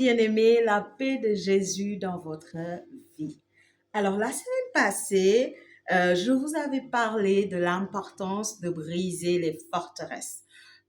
bien-aimés, la paix de Jésus dans votre vie. Alors, la semaine passée, je vous avais parlé de l'importance de briser les forteresses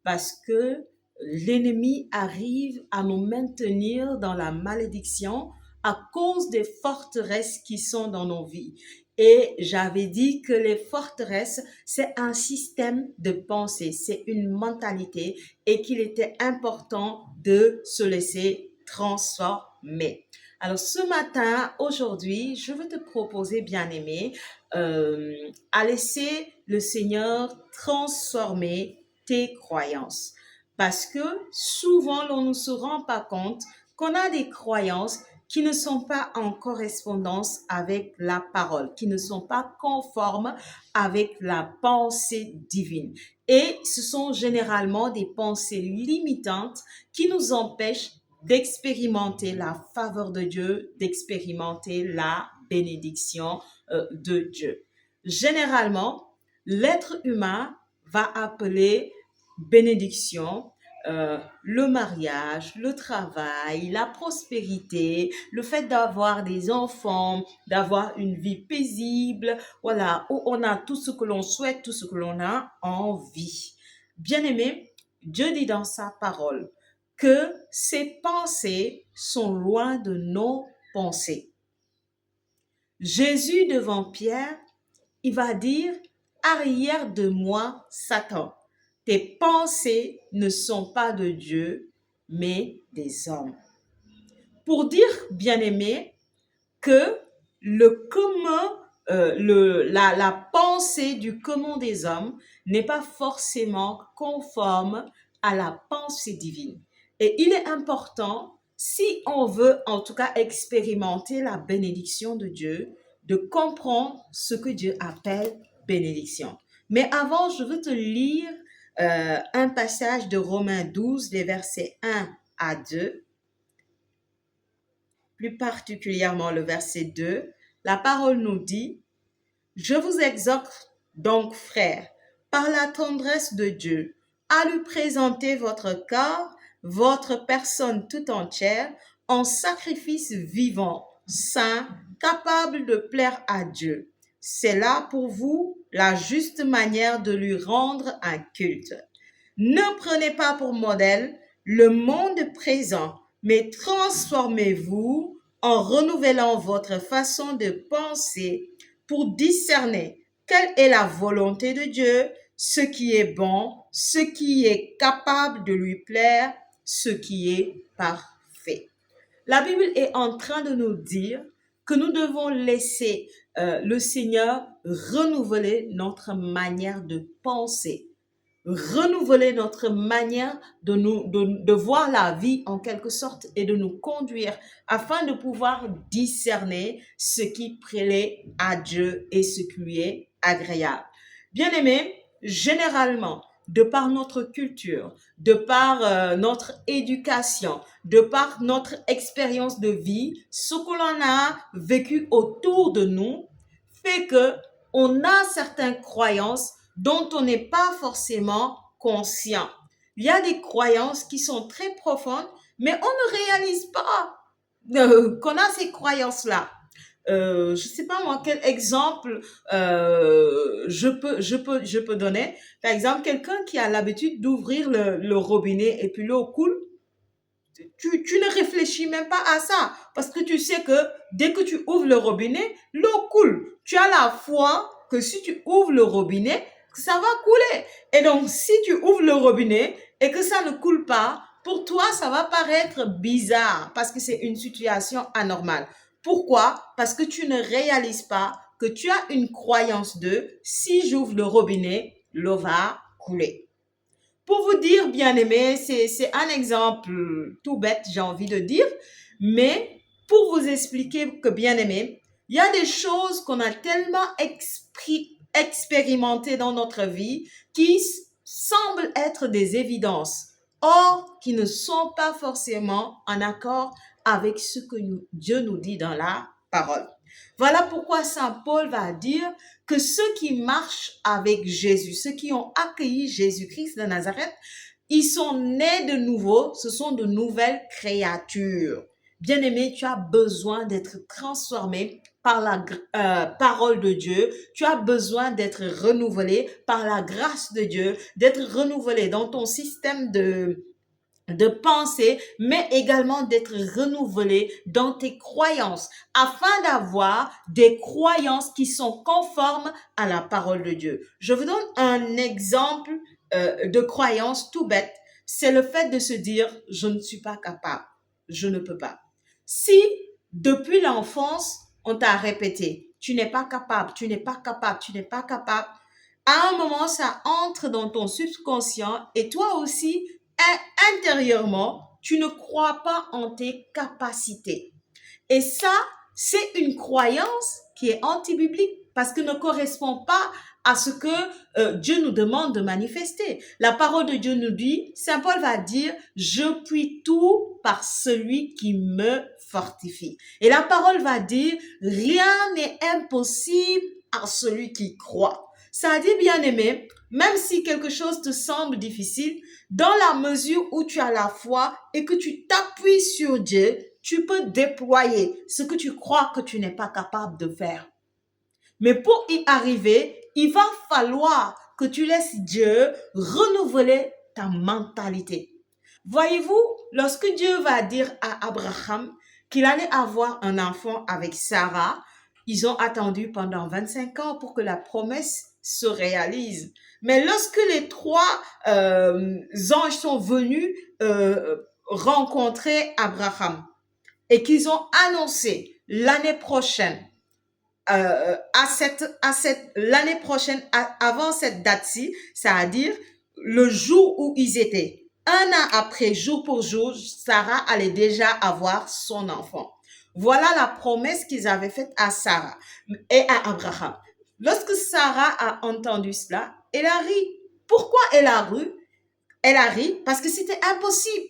parce que l'ennemi arrive à nous maintenir dans la malédiction à cause des forteresses qui sont dans nos vies. Et j'avais dit que les forteresses, c'est un système de pensée, c'est une mentalité et qu'il était important de se laisser transformer. Alors ce matin, aujourd'hui, je veux te proposer, bien-aimé, à laisser le Seigneur transformer tes croyances. Parce que souvent, l'on ne se rend pas compte qu'on a des croyances qui ne sont pas en correspondance avec la parole, qui ne sont pas conformes avec la pensée divine. Et ce sont généralement des pensées limitantes qui nous empêchent d'expérimenter la faveur de Dieu, d'expérimenter la bénédiction de Dieu. Généralement, l'être humain va appeler bénédiction le mariage, le travail, la prospérité, le fait d'avoir des enfants, d'avoir une vie paisible, voilà, où on a tout ce que l'on souhaite, tout ce que l'on a envie. Bien-aimé, Dieu dit dans sa parole que ces pensées sont loin de nos pensées. Jésus devant Pierre, il va dire « Arrière de moi, Satan ». Tes pensées ne sont pas de Dieu, mais des hommes. Pour dire, bien-aimé, que la pensée du commun des hommes n'est pas forcément conforme à la pensée divine. Et il est important, si on veut en tout cas expérimenter la bénédiction de Dieu, de comprendre ce que Dieu appelle bénédiction. Mais avant, je veux te lire un passage de Romains 12, les versets 1 à 2, plus particulièrement le verset 2. La parole nous dit « Je vous exhorte donc, frères, par la tendresse de Dieu, à lui présenter votre corps, votre personne tout entière, en sacrifice vivant, saint, capable de plaire à Dieu. C'est là pour vous la juste manière de lui rendre un culte. Ne prenez pas pour modèle le monde présent, mais transformez-vous en renouvelant votre façon de penser pour discerner quelle est la volonté de Dieu, ce qui est bon, ce qui est capable de lui plaire, ce qui est parfait. La Bible est en train de nous dire que nous devons laisser le Seigneur renouveler notre manière de penser, renouveler notre manière de voir la vie en quelque sorte et de nous conduire afin de pouvoir discerner ce qui plaît à Dieu et ce qui lui est agréable. Bien-aimés, généralement, de par notre culture, de par notre éducation, de par notre expérience de vie, ce que l'on a vécu autour de nous fait que on a certaines croyances dont on n'est pas forcément conscient. Il y a des croyances qui sont très profondes, mais on ne réalise pas qu'on a ces croyances-là. Je sais pas moi quel exemple je peux donner. Par exemple, quelqu'un qui a l'habitude d'ouvrir le robinet et puis l'eau coule, tu ne réfléchis même pas à ça parce que tu sais que dès que tu ouvres le robinet, l'eau coule. Tu as la foi que si tu ouvres le robinet, ça va couler. Et donc, si tu ouvres le robinet et que ça ne coule pas, pour toi, ça va paraître bizarre parce que c'est une situation anormale. Pourquoi? Parce que tu ne réalises pas que tu as une croyance de si j'ouvre le robinet, l'eau va couler. Pour vous dire, bien-aimés, c'est un exemple tout bête, j'ai envie de dire, mais pour vous expliquer que, bien-aimés, il y a des choses qu'on a tellement expérimentées dans notre vie qui semblent être des évidences, or qui ne sont pas forcément en accord avec ce que Dieu nous dit dans la parole. Voilà pourquoi Saint Paul va dire que ceux qui marchent avec Jésus, ceux qui ont accueilli Jésus-Christ de Nazareth, Ils sont nés de nouveau, ce sont de nouvelles créatures. Bien-aimé, tu as besoin d'être transformé par la parole de Dieu. Tu as besoin d'être renouvelé par la grâce de Dieu, d'être renouvelé dans ton système de pensée, mais également d'être renouvelé dans tes croyances, afin d'avoir des croyances qui sont conformes à la parole de Dieu. Je vous donne un exemple de croyance tout bête. C'est le fait de se dire, je ne suis pas capable, je ne peux pas. Si depuis l'enfance, on t'a répété, tu n'es pas capable, tu n'es pas capable, tu n'es pas capable, à un moment, ça entre dans ton subconscient et toi aussi, intérieurement, tu ne crois pas en tes capacités. Et ça, c'est une croyance qui est anti-biblique parce que ne correspond pas à ce que Dieu nous demande de manifester. La parole de Dieu nous dit, Saint Paul va dire, je puis tout par celui qui me fortifie. Et la parole va dire, rien n'est impossible à celui qui croit. Ça dit, bien-aimé, même si quelque chose te semble difficile, dans la mesure où tu as la foi et que tu t'appuies sur Dieu, tu peux déployer ce que tu crois que tu n'es pas capable de faire. Mais pour y arriver, il va falloir que tu laisses Dieu renouveler ta mentalité. Voyez-vous, lorsque Dieu va dire à Abraham qu'il allait avoir un enfant avec Sarah, ils ont attendu pendant 25 ans pour que la promesse se réalise. Mais lorsque les trois anges sont venus rencontrer Abraham et qu'ils ont annoncé l'année prochaine, l'année prochaine, avant cette date-ci, c'est-à-dire le jour où ils étaient, un an après, jour pour jour, Sarah allait déjà avoir son enfant. Voilà la promesse qu'ils avaient faite à Sarah et à Abraham. Lorsque Sarah a entendu cela, elle a ri. Pourquoi elle a ri? Elle a ri parce que c'était impossible.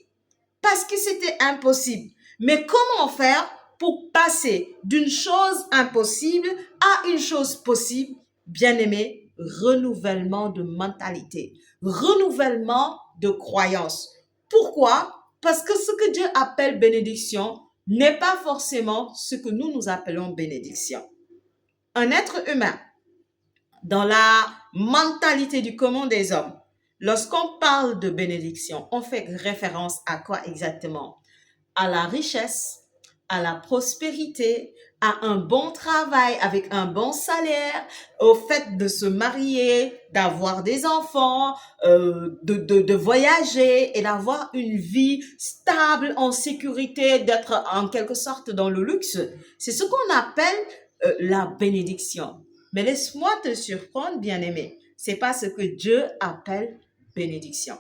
Parce que c'était impossible. Mais comment faire pour passer d'une chose impossible à une chose possible? Bien-aimé, renouvellement de mentalité, renouvellement de croyance. Pourquoi? Parce que ce que Dieu appelle bénédiction n'est pas forcément ce que nous appelons bénédiction. Un être humain, dans la mentalité du commun des hommes, lorsqu'on parle de bénédiction, on fait référence à quoi exactement? À la richesse, à la prospérité, à un bon travail avec un bon salaire, au fait de se marier, d'avoir des enfants, de voyager et d'avoir une vie stable, en sécurité, d'être en quelque sorte dans le luxe. C'est ce qu'on appelle la bénédiction. Mais laisse-moi te surprendre, bien-aimé. C'est pas ce que Dieu appelle bénédiction.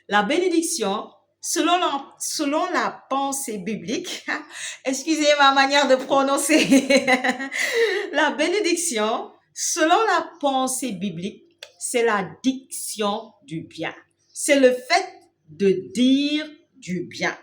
La bénédiction, selon la pensée biblique, excusez ma manière de prononcer, la bénédiction, selon la pensée biblique, c'est la diction du bien. C'est le fait de dire du bien.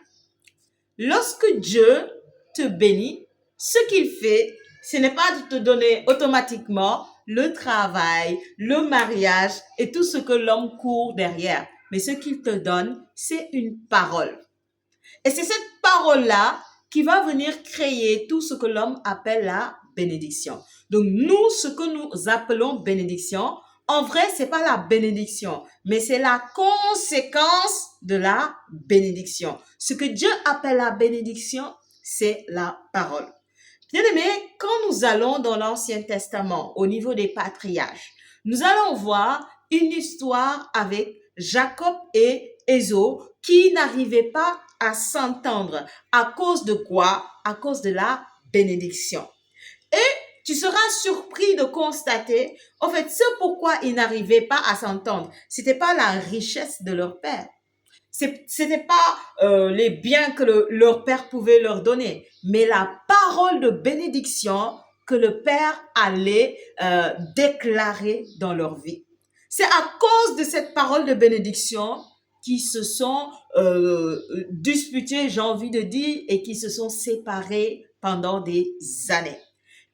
Lorsque Dieu te bénit, ce qu'il fait, ce n'est pas de te donner automatiquement le travail, le mariage et tout ce que l'homme court derrière. Mais ce qu'il te donne, c'est une parole. Et c'est cette parole-là qui va venir créer tout ce que l'homme appelle la bénédiction. Donc nous, ce que nous appelons bénédiction, en vrai, c'est pas la bénédiction, mais c'est la conséquence de la bénédiction. Ce que Dieu appelle la bénédiction, c'est la parole. Bien-aimés, quand nous allons dans l'Ancien Testament, au niveau des patriarches, nous allons voir une histoire avec Jacob et Ésaü qui n'arrivaient pas à s'entendre. À cause de quoi? À cause de la bénédiction. Et tu seras surpris de constater, en fait, ce pourquoi ils n'arrivaient pas à s'entendre, c'était pas la richesse de leur père. C'était pas les biens que leur père pouvait leur donner, mais la parole de bénédiction que le père allait déclarer dans leur vie. C'est à cause de cette parole de bénédiction qui se sont disputés, j'ai envie de dire, et qui se sont séparés pendant des années.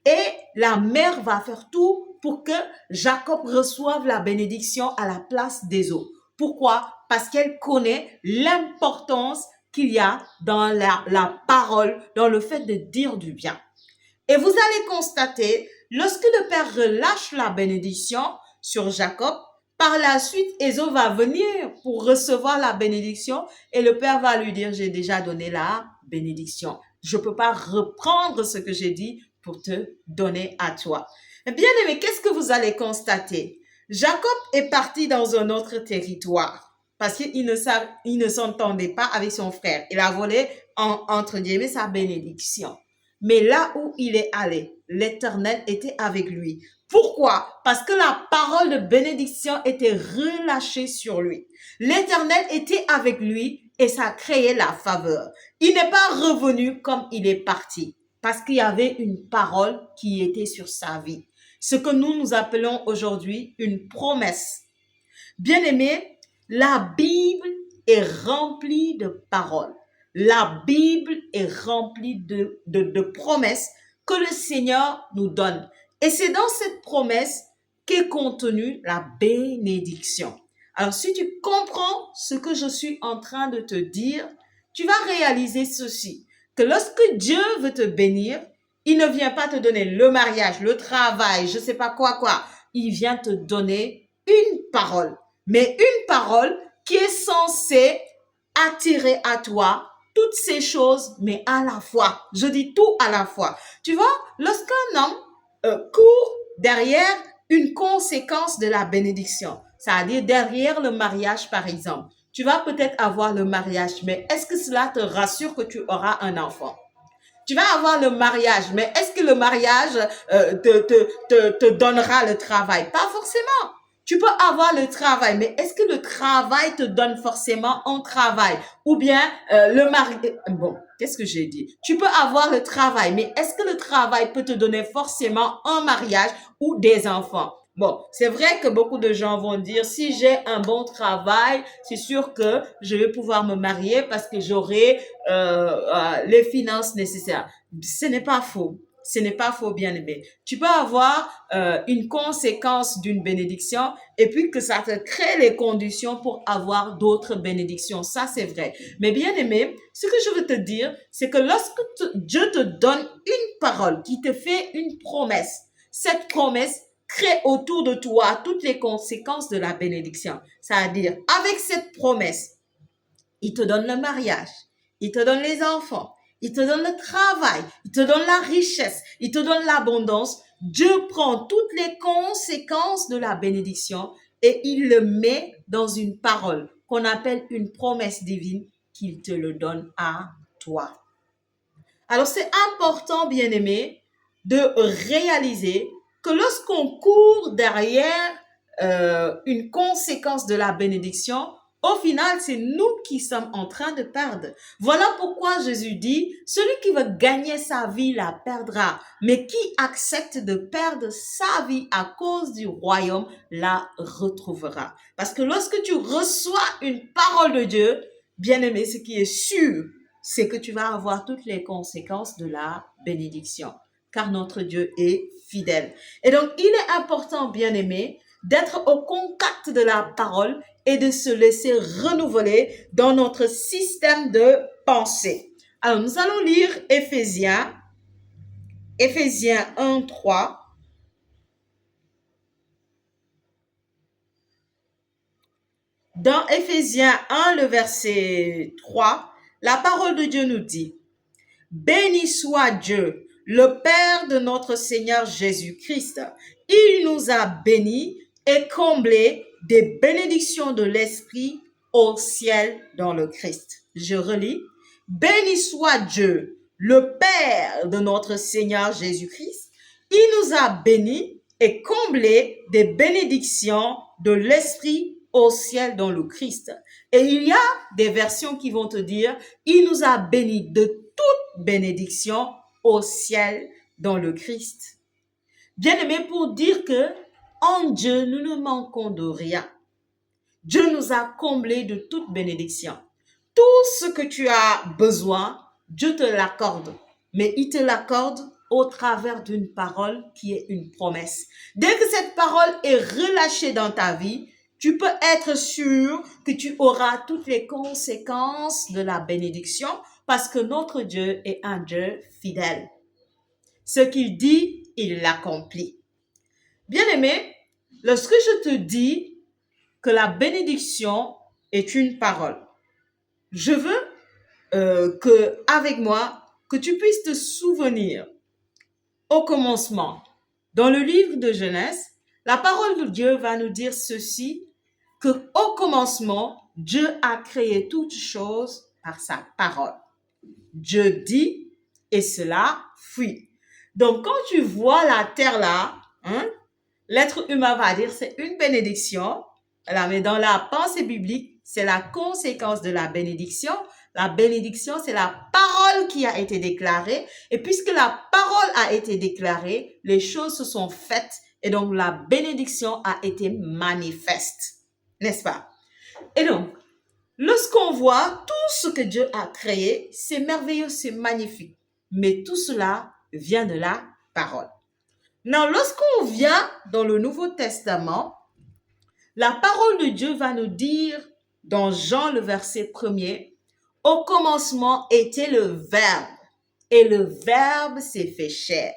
Et la mère va faire tout pour que Jacob reçoive la bénédiction à la place d'Ésaü. Pourquoi? Parce qu'elle connaît l'importance qu'il y a dans la parole, dans le fait de dire du bien. Et vous allez constater, lorsque le Père relâche la bénédiction sur Jacob, par la suite, Ésaü va venir pour recevoir la bénédiction et le Père va lui dire, j'ai déjà donné la bénédiction. Je ne peux pas reprendre ce que j'ai dit pour te donner à toi. Bien aimé, qu'est-ce que vous allez constater? Jacob est parti dans un autre territoire parce qu'il ne s'entendait pas avec son frère. Il a volé, entre guillemets, sa bénédiction. Mais là où il est allé, l'Éternel était avec lui. Pourquoi? Parce que la parole de bénédiction était relâchée sur lui. L'Éternel était avec lui et ça créait la faveur. Il n'est pas revenu comme il est parti parce qu'il y avait une parole qui était sur sa vie. Ce que nous appelons aujourd'hui une promesse. Bien-aimé, la Bible est remplie de paroles. La Bible est remplie de promesses que le Seigneur nous donne. Et c'est dans cette promesse qu'est contenue la bénédiction. Alors, si tu comprends ce que je suis en train de te dire, tu vas réaliser ceci, que lorsque Dieu veut te bénir, il ne vient pas te donner le mariage, le travail, je ne sais pas quoi. Il vient te donner une parole, mais une parole qui est censée attirer à toi toutes ces choses, mais à la fois. Je dis tout à la fois. Tu vois, lorsqu'un homme court derrière une conséquence de la bénédiction, c'est-à-dire derrière le mariage, par exemple, tu vas peut-être avoir le mariage, mais est-ce que cela te rassure que tu auras un enfant? Tu vas avoir le mariage, mais est-ce que le mariage te donnera le travail? Pas forcément. Tu peux avoir le travail, mais est-ce que le travail te donne forcément un travail? Ou bien le mari... Bon, qu'est-ce que j'ai dit? Tu peux avoir le travail, mais est-ce que le travail peut te donner forcément un mariage ou des enfants? Bon, c'est vrai que beaucoup de gens vont dire, si j'ai un bon travail, c'est sûr que je vais pouvoir me marier parce que j'aurai les finances nécessaires. Ce n'est pas faux. Ce n'est pas faux, bien aimé. Tu peux avoir une conséquence d'une bénédiction et puis que ça te crée les conditions pour avoir d'autres bénédictions. Ça, c'est vrai. Mais bien aimé, ce que je veux te dire, c'est que lorsque Dieu te donne une parole qui te fait une promesse, cette promesse crée autour de toi toutes les conséquences de la bénédiction. C'est-à-dire, avec cette promesse, il te donne le mariage, il te donne les enfants, il te donne le travail, il te donne la richesse, il te donne l'abondance. Dieu prend toutes les conséquences de la bénédiction et il le met dans une parole qu'on appelle une promesse divine qu'il te le donne à toi. Alors c'est important, bien aimé, de réaliser que lorsqu'on court derrière une conséquence de la bénédiction, au final, c'est nous qui sommes en train de perdre. Voilà pourquoi Jésus dit, celui qui veut gagner sa vie la perdra, mais qui accepte de perdre sa vie à cause du royaume la retrouvera. Parce que lorsque tu reçois une parole de Dieu, bien aimé, ce qui est sûr, c'est que tu vas avoir toutes les conséquences de la bénédiction, car notre Dieu est fidèle. Et donc, il est important, bien aimé, d'être au contact de la parole et de se laisser renouveler dans notre système de pensée. Alors, nous allons lire Éphésiens 1, 3. Dans Éphésiens 1, le verset 3, la parole de Dieu nous dit, « Béni soit Dieu, le Père de notre Seigneur Jésus-Christ. Il nous a bénis et comblés des bénédictions de l'Esprit au ciel dans le Christ. » Je relis. « Béni soit Dieu, le Père de notre Seigneur Jésus-Christ. Il nous a bénis et comblés des bénédictions de l'Esprit au ciel dans le Christ. » Et il y a des versions qui vont te dire, il nous a bénis de toute bénédiction au ciel dans le Christ. Bien aimé, pour dire que en Dieu, nous ne manquons de rien. Dieu nous a comblés de toute bénédiction. Tout ce que tu as besoin, Dieu te l'accorde. Mais il te l'accorde au travers d'une parole qui est une promesse. Dès que cette parole est relâchée dans ta vie, tu peux être sûr que tu auras toutes les conséquences de la bénédiction parce que notre Dieu est un Dieu fidèle. Ce qu'il dit, il l'accomplit. Bien-aimé, lorsque je te dis que la bénédiction est une parole, je veux avec moi, que tu puisses te souvenir au commencement. Dans le livre de Genèse, la parole de Dieu va nous dire ceci, que au commencement, Dieu a créé toutes choses par sa parole. Dieu dit et cela fut. Donc, quand tu vois la terre là, l'être humain va dire c'est une bénédiction. Là, mais dans la pensée biblique, c'est la conséquence de la bénédiction. La bénédiction, c'est la parole qui a été déclarée. Et puisque la parole a été déclarée, les choses se sont faites. Et donc, la bénédiction a été manifeste. N'est-ce pas? Et donc, lorsqu'on voit tout ce que Dieu a créé, c'est merveilleux, c'est magnifique. Mais tout cela vient de la parole. Maintenant, lorsqu'on vient dans le Nouveau Testament, la parole de Dieu va nous dire dans Jean le verset 1er, au commencement était le Verbe, et le Verbe s'est fait chair.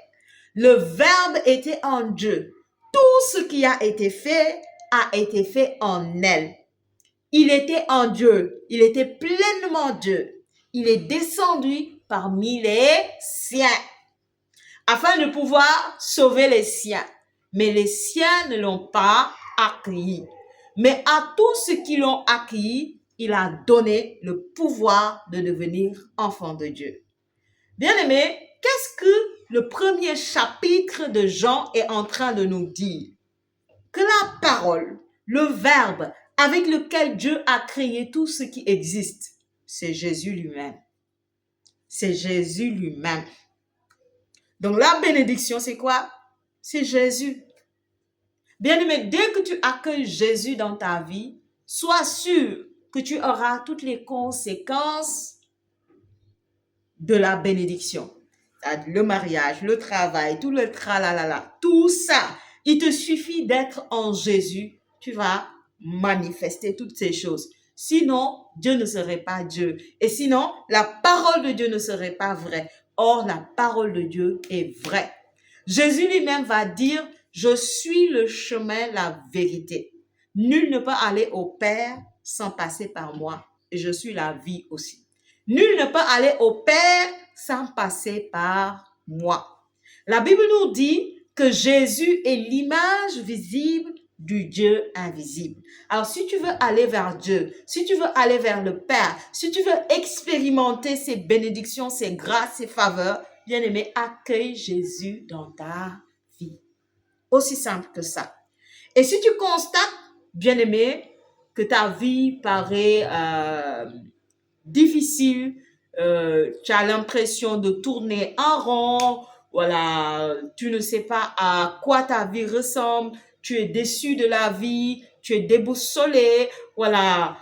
Le Verbe était en Dieu. Tout ce qui a été fait en elle. Il était en Dieu, il était pleinement Dieu. Il est descendu parmi les siens, afin de pouvoir sauver les siens. Mais les siens ne l'ont pas accueilli. Mais à tous ceux qui l'ont accueilli, il a donné le pouvoir de devenir enfant de Dieu. Bien-aimés, qu'est-ce que le premier chapitre de Jean est en train de nous dire? Que la parole, le Verbe avec lequel Dieu a créé tout ce qui existe, c'est Jésus lui-même. C'est Jésus lui-même. Donc la bénédiction, c'est quoi? C'est Jésus. Bien-aimé, dès que tu accueilles Jésus dans ta vie, sois sûr que tu auras toutes les conséquences de la bénédiction. Le mariage, le travail, tout le tralalala, tout ça. Il te suffit d'être en Jésus, tu vas manifester toutes ces choses. Sinon, Dieu ne serait pas Dieu. Et sinon, la parole de Dieu ne serait pas vraie. Or, la parole de Dieu est vraie. Jésus lui-même va dire, je suis le chemin, la vérité. Nul ne peut aller au Père sans passer par moi. Et je suis la vie aussi. Nul ne peut aller au Père sans passer par moi. La Bible nous dit que Jésus est l'image visible du Dieu invisible. Alors, si tu veux aller vers Dieu, si tu veux aller vers le Père, si tu veux expérimenter ses bénédictions, ses grâces, ses faveurs, bien-aimé, accueille Jésus dans ta vie. Aussi simple que ça. Et si tu constates, bien-aimé, que ta vie paraît difficile, tu as l'impression de tourner en rond, voilà, tu ne sais pas à quoi ta vie ressemble, tu es déçu de la vie, tu es déboussolé, voilà,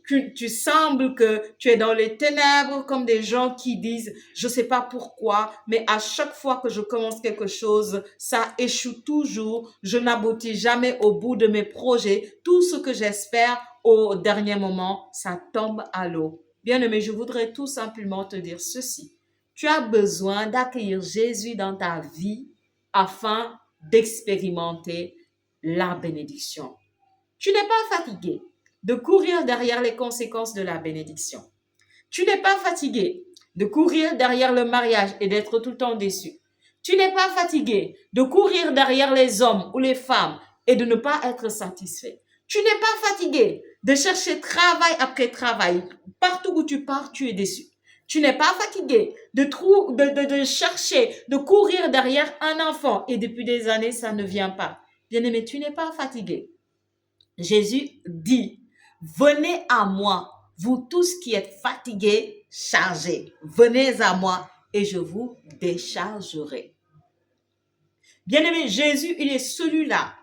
tu sembles que tu es dans les ténèbres comme des gens qui disent, je sais pas pourquoi, mais à chaque fois que je commence quelque chose, ça échoue toujours, je n'aboutis jamais au bout de mes projets, tout ce que j'espère au dernier moment, ça tombe à l'eau. Bien-aimé, je voudrais tout simplement te dire ceci. Tu as besoin d'accueillir Jésus dans ta vie afin d'expérimenter la bénédiction. Tu n'es pas fatigué de courir derrière les conséquences de la bénédiction. Tu n'es pas fatigué de courir derrière le mariage et d'être tout le temps déçu. Tu n'es pas fatigué de courir derrière les hommes ou les femmes et de ne pas être satisfait. Tu n'es pas fatigué de chercher travail après travail. Partout où tu pars, tu es déçu. Tu n'es pas fatigué de chercher, de courir derrière un enfant et depuis des années, ça ne vient pas. Bien-aimé, tu n'es pas fatigué. Jésus dit, venez à moi, vous tous qui êtes fatigués, chargés. Venez à moi et je vous déchargerai. Bien-aimé, Jésus, il est celui-là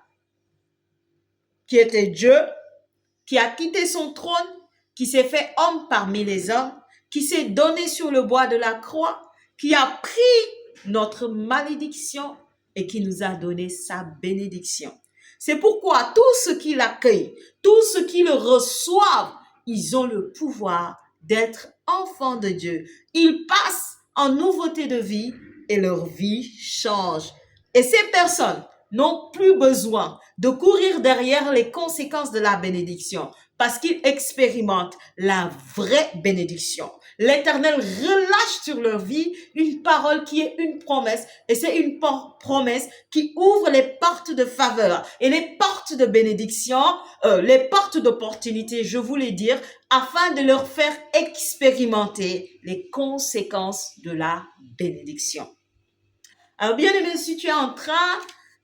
qui était Dieu, qui a quitté son trône, qui s'est fait homme parmi les hommes, qui s'est donné sur le bois de la croix, qui a pris notre malédiction et qui nous a donné sa bénédiction. C'est pourquoi tous ceux qui l'accueillent, tous ceux qui le reçoivent, ils ont le pouvoir d'être enfants de Dieu. Ils passent en nouveauté de vie et leur vie change. Et ces personnes n'ont plus besoin de courir derrière les conséquences de la bénédiction parce qu'ils expérimentent la vraie bénédiction. L'Éternel relâche sur leur vie une parole qui est une promesse et c'est une promesse qui ouvre les portes de faveur et les portes de bénédiction, les portes d'opportunité, je voulais dire, afin de leur faire expérimenter les conséquences de la bénédiction. Alors, bien aimé, si tu es en train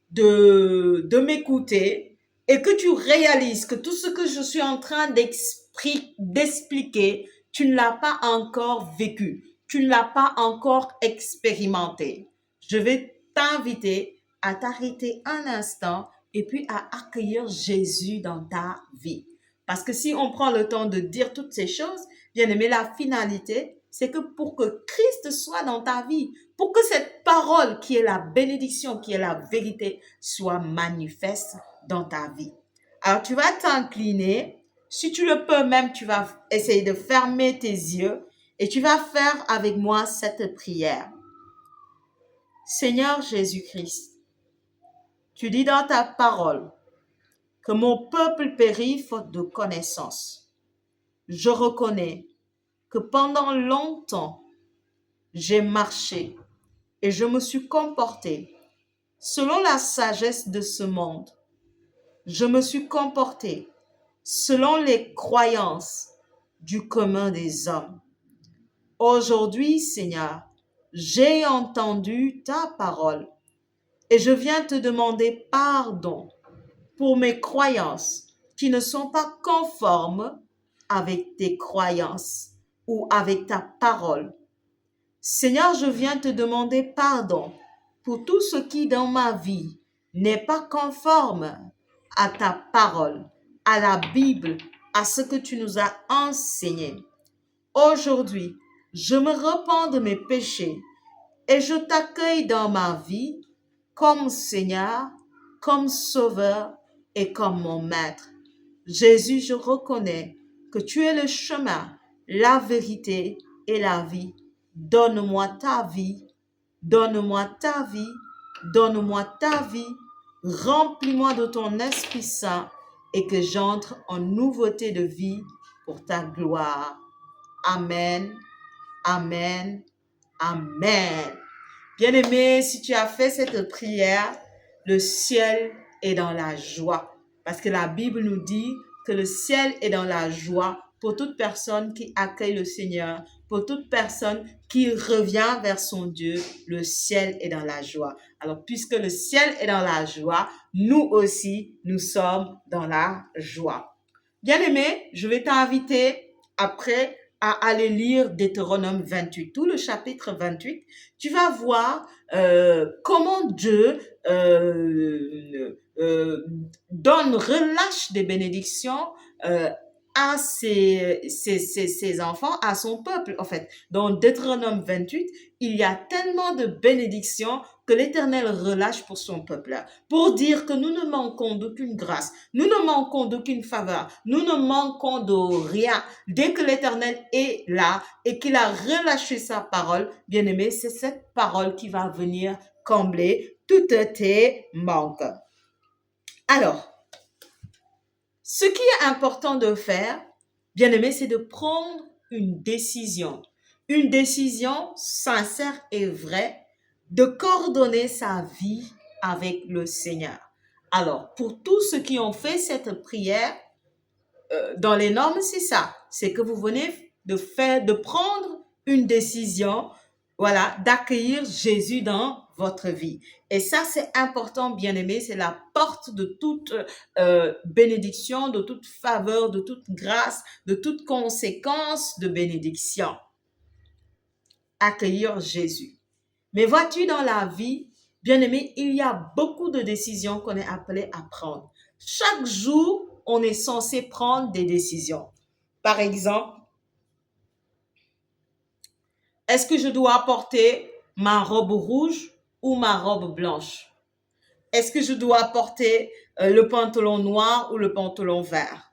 de m'écouter et que tu réalises que tout ce que je suis en train d'expliquer, tu ne l'as pas encore vécu, tu ne l'as pas encore expérimenté, je vais t'inviter à t'arrêter un instant et puis à accueillir Jésus dans ta vie. Parce que si on prend le temps de dire toutes ces choses, bien aimé, la finalité, c'est que pour que Christ soit dans ta vie, pour que cette parole qui est la bénédiction, qui est la vérité, soit manifeste dans ta vie. Alors, tu vas t'incliner. Si tu le peux même, tu vas essayer de fermer tes yeux et tu vas faire avec moi cette prière. Seigneur Jésus-Christ, tu dis dans ta parole que mon peuple périt faute de connaissance. Je reconnais que pendant longtemps, j'ai marché et je me suis comporté selon la sagesse de ce monde. Je me suis comporté selon les croyances du commun des hommes. Aujourd'hui, Seigneur, j'ai entendu ta parole et je viens te demander pardon pour mes croyances qui ne sont pas conformes avec tes croyances ou avec ta parole. Seigneur, je viens te demander pardon pour tout ce qui dans ma vie n'est pas conforme à ta parole, à la Bible, à ce que tu nous as enseigné. Aujourd'hui, je me repens de mes péchés et je t'accueille dans ma vie comme Seigneur, comme Sauveur et comme mon Maître. Jésus, je reconnais que tu es le chemin, la vérité et la vie. Donne-moi ta vie, donne-moi ta vie, donne-moi ta vie. Remplis-moi de ton Esprit Saint et que j'entre en nouveauté de vie pour ta gloire. Amen, amen, amen. Bien-aimé, si tu as fait cette prière, le ciel est dans la joie. Parce que la Bible nous dit que le ciel est dans la joie pour toute personne qui accueille le Seigneur, pour toute personne qui revient vers son Dieu, le ciel est dans la joie. Alors, puisque le ciel est dans la joie, nous aussi, nous sommes dans la joie. Bien-aimé, je vais t'inviter après à aller lire Deutéronome 28, tout le chapitre 28. Tu vas voir comment Dieu relâche des bénédictions à ses enfants, à son peuple, en fait. Dans Deutéronome 28, il y a tellement de bénédictions que l'Éternel relâche pour son peuple, pour dire que nous ne manquons d'aucune grâce, nous ne manquons d'aucune faveur, nous ne manquons de rien. Dès que l'Éternel est là et qu'il a relâché sa parole, bien aimé, c'est cette parole qui va venir combler toutes tes manques. Alors, ce qui est important de faire, bien aimé, c'est de prendre une décision sincère et vraie, de coordonner sa vie avec le Seigneur. Alors, pour tous ceux qui ont fait cette prière, dans les normes, c'est ça. C'est que vous venez de prendre une décision, voilà, d'accueillir Jésus dans votre vie. Et ça, c'est important, bien aimé. C'est la porte de toute bénédiction, de toute faveur, de toute grâce, de toute conséquence de bénédiction. Accueillir Jésus. Mais vois-tu, dans la vie, bien aimé, il y a beaucoup de décisions qu'on est appelé à prendre. Chaque jour, on est censé prendre des décisions. Par exemple, est-ce que je dois porter ma robe rouge ou ma robe blanche? Est-ce que je dois porter le pantalon noir ou le pantalon vert?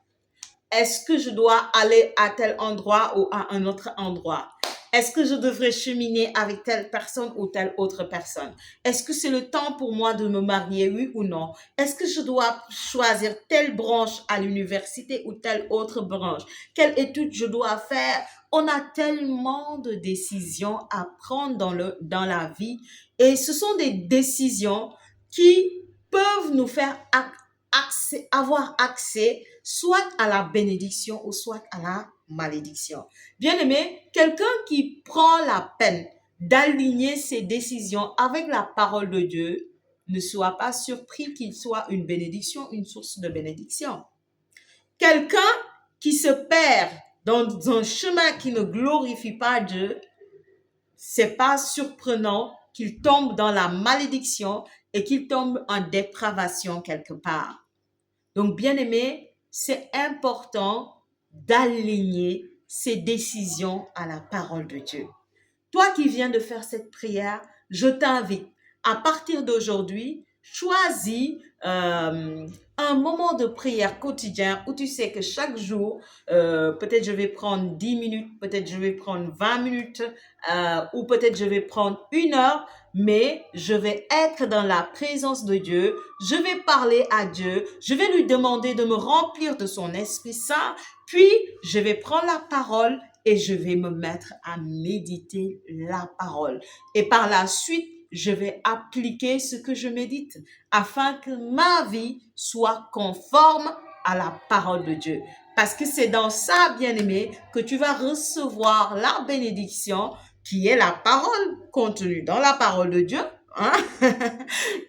Est-ce que je dois aller à tel endroit ou à un autre endroit? Est-ce que je devrais cheminer avec telle personne ou telle autre personne? Est-ce que c'est le temps pour moi de me marier, oui ou non? Est-ce que je dois choisir telle branche à l'université ou telle autre branche? Quelle étude je dois faire? On a tellement de décisions à prendre dans la vie et ce sont des décisions qui peuvent nous faire avoir accès soit à la bénédiction ou soit à la malédiction. Bien aimé, quelqu'un qui prend la peine d'aligner ses décisions avec la parole de Dieu, ne soit pas surpris qu'il soit une bénédiction, une source de bénédiction. Quelqu'un qui se perd dans un chemin qui ne glorifie pas Dieu, c'est pas surprenant qu'il tombe dans la malédiction et qu'il tombe en dépravation quelque part. Donc, bien aimé, c'est important d'aligner ses décisions à la parole de Dieu. Toi qui viens de faire cette prière, je t'invite, à partir d'aujourd'hui, choisis un moment de prière quotidien où tu sais que chaque jour, peut-être je vais prendre 10 minutes, peut-être je vais prendre 20 minutes, ou peut-être je vais prendre 1 heure, mais je vais être dans la présence de Dieu, je vais parler à Dieu, je vais lui demander de me remplir de son Esprit Saint, puis je vais prendre la parole et je vais me mettre à méditer la parole. Et par la suite, je vais appliquer ce que je médite afin que ma vie soit conforme à la parole de Dieu. Parce que c'est dans ça, bien-aimé, que tu vas recevoir la bénédiction qui est la parole contenue dans la parole de Dieu. Hein?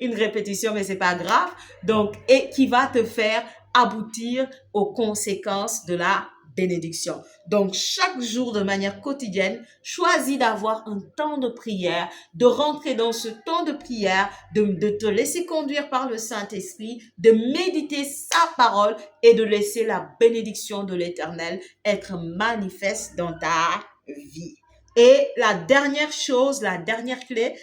Une répétition, mais c'est pas grave. Donc, et qui va te faire aboutir aux conséquences de la bénédiction. Donc, chaque jour, de manière quotidienne, choisis d'avoir un temps de prière, de rentrer dans ce temps de prière, de te laisser conduire par le Saint-Esprit, de méditer sa parole et de laisser la bénédiction de l'Éternel être manifeste dans ta vie. Et la dernière chose, la dernière clé,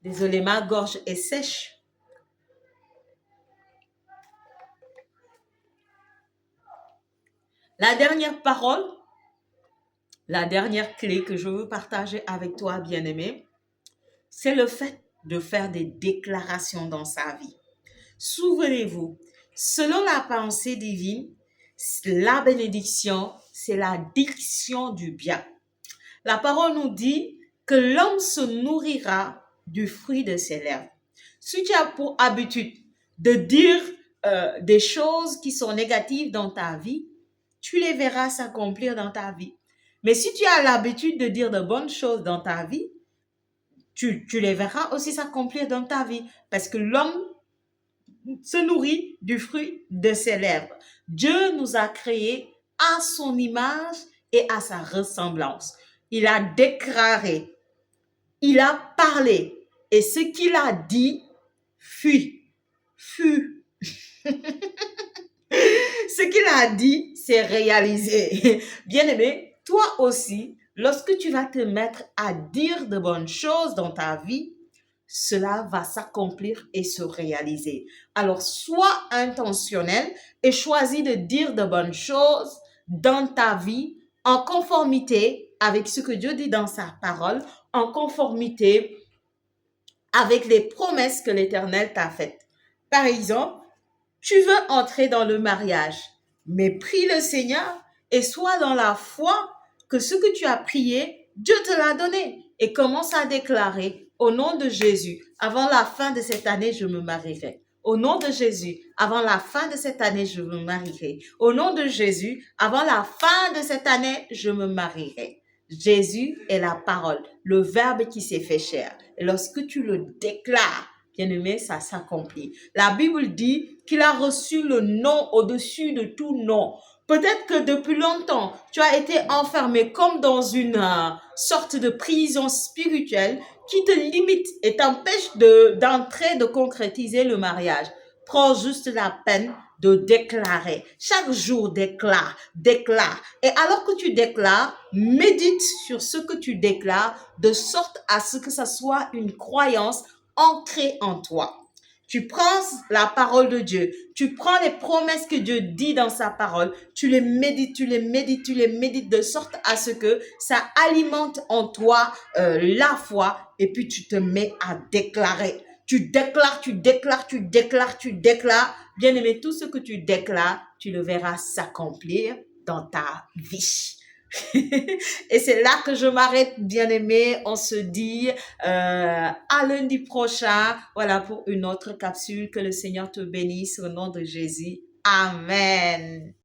désolé, ma gorge est sèche. La dernière parole, la dernière clé que je veux partager avec toi, bien-aimé, c'est le fait de faire des déclarations dans sa vie. Souvenez-vous, selon la pensée divine, la bénédiction, c'est la diction du bien. La parole nous dit que l'homme se nourrira du fruit de ses lèvres. Si tu as pour habitude de dire des choses qui sont négatives dans ta vie, tu les verras s'accomplir dans ta vie. Mais si tu as l'habitude de dire de bonnes choses dans ta vie, tu les verras aussi s'accomplir dans ta vie. Parce que l'homme se nourrit du fruit de ses lèvres. Dieu nous a créés à son image et à sa ressemblance. Il a déclaré, il a parlé, et ce qu'il a dit fut. Ce qu'il a dit, c'est réalisé. Bien-aimé, toi aussi, lorsque tu vas te mettre à dire de bonnes choses dans ta vie, cela va s'accomplir et se réaliser. Alors, sois intentionnel et choisis de dire de bonnes choses dans ta vie en conformité avec ce que Dieu dit dans sa parole, en conformité avec les promesses que l'Éternel t'a faites. Par exemple, tu veux entrer dans le mariage, mais prie le Seigneur et sois dans la foi que ce que tu as prié, Dieu te l'a donné. Et commence à déclarer, au nom de Jésus, avant la fin de cette année, je me marierai. Au nom de Jésus, avant la fin de cette année, je me marierai. Au nom de Jésus, avant la fin de cette année, je me marierai. Jésus est la parole, le verbe qui s'est fait chair. Et lorsque tu le déclares, bien-aimé, ça s'accomplit. La Bible dit qu'il a reçu le nom au-dessus de tout nom. Peut-être que depuis longtemps, tu as été enfermé comme dans une sorte de prison spirituelle qui te limite et t'empêche d'entrer, de concrétiser le mariage. Prends juste la peine de déclarer. Chaque jour, déclare, déclare. Et alors que tu déclares, médite sur ce que tu déclares de sorte à ce que ça soit une croyance ancrée en toi. Tu prends la parole de Dieu, tu prends les promesses que Dieu dit dans sa parole, tu les médites, tu les médites, tu les médites de sorte à ce que ça alimente en toi la foi et puis tu te mets à déclarer. Tu déclares, tu déclares, tu déclares, tu déclares. Bien aimé, tout ce que tu déclares, tu le verras s'accomplir dans ta vie. Et c'est là que je m'arrête, bien aimé. On se dit à lundi prochain, voilà, pour une autre capsule. Que le Seigneur te bénisse au nom de Jésus. Amen.